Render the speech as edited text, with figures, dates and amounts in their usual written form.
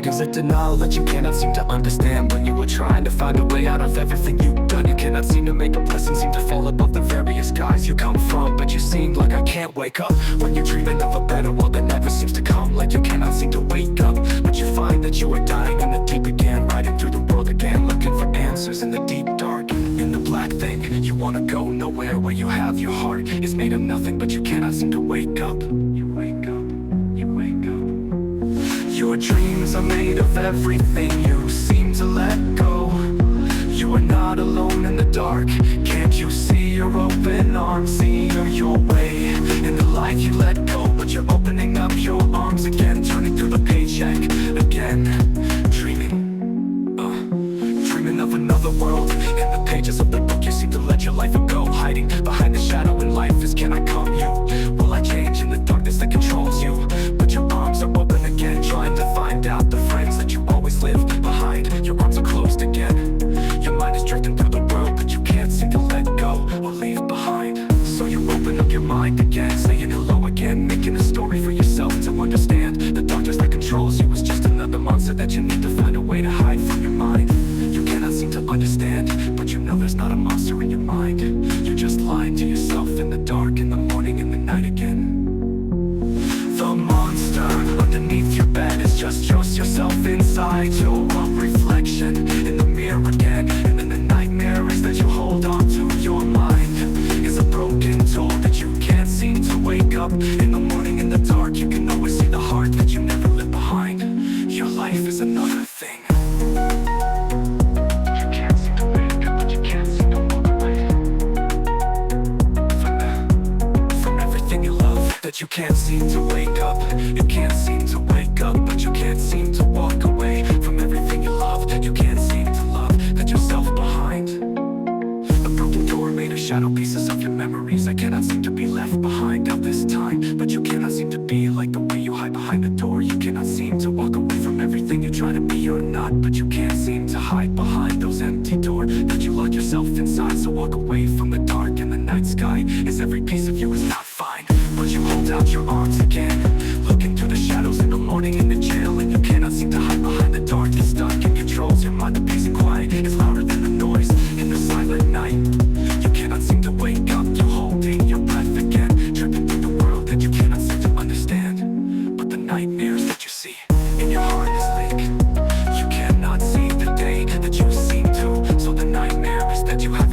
triggers a denial that you cannot seem to understand. When you were trying to find a way out of everything you've done, you cannot seem to make a blessing seem to fall above the various skies you come from. But you seem like I can't wake up. When you're dreaming of a better world that never seems to come, like you cannot seem to wake up. But you find that you are dying in the deep again, riding through the world again, looking for answers in the deep dark, in the black thing. You wanna go nowhere where you have your heart is made of nothing, but you cannot seem to wake up. You wake up, you wake up. Your dreams are made of everything you seem to let go. You are not alone in the dark. Can't you see your open arms? See your way in the life you let go, but you're opening up your arms again, turning through the paycheck again, dreaming of another world. In the pages of the book you seem to let your life go, hiding behind the shadow when life is can I come you? Will I change in the darkness that controls you? But your arms are open again, trying to find out the friends that you always lived behind. Your arms are closed again. Your mind is drifting through the world, but you can't seem to let go or leave behind. So you open up your mind again, saying hello again, making a story for yourself to understand. The darkness that controls you is just another monster that you need to find a way to hide from your mind. You cannot seem to understand, but you know there's not a monster in your mind. You're just lying to yourself in the dark, in the morning, in the night again. The monster underneath your bed is just yourself inside your own reflection in the mirror again. And then the nightmare is that you hold on to. Your mind is a broken tool that you can't seem to wake up. In the morning, in the dark, you can always see the heart that you never left behind. Your life is another thing. You can't seem to wake up, but you can't seem to walk away from everything you love. That you can't seem to wake up. You can't seem to wake up, but you can't seem to walk away from everything you love. You can't seem to love that yourself behind. A broken door made of shadow pieces of your memories that cannot seem to be left behind out this time. But you cannot seem to be like the way you hide behind the door. You cannot seem to walk away from everything you try to be or not. But you can't seem to hide behind those empty doors that you lock yourself inside. So walk away from the dark in the night sky, as every piece of you is not fine. But you hold out your arms again, looking through the shadows in the morning in the jail. And you cannot seem to hide behind the dark that's stuck and controls your mind. The peace and quiet is louder than the noise in the silent night. You cannot seem to wake up. You're holding your breath again, tripping through the world that you cannot seem to understand. But the nightmares that you see in your heart is leak. You cannot see the day that you seem to. So the nightmare is that you have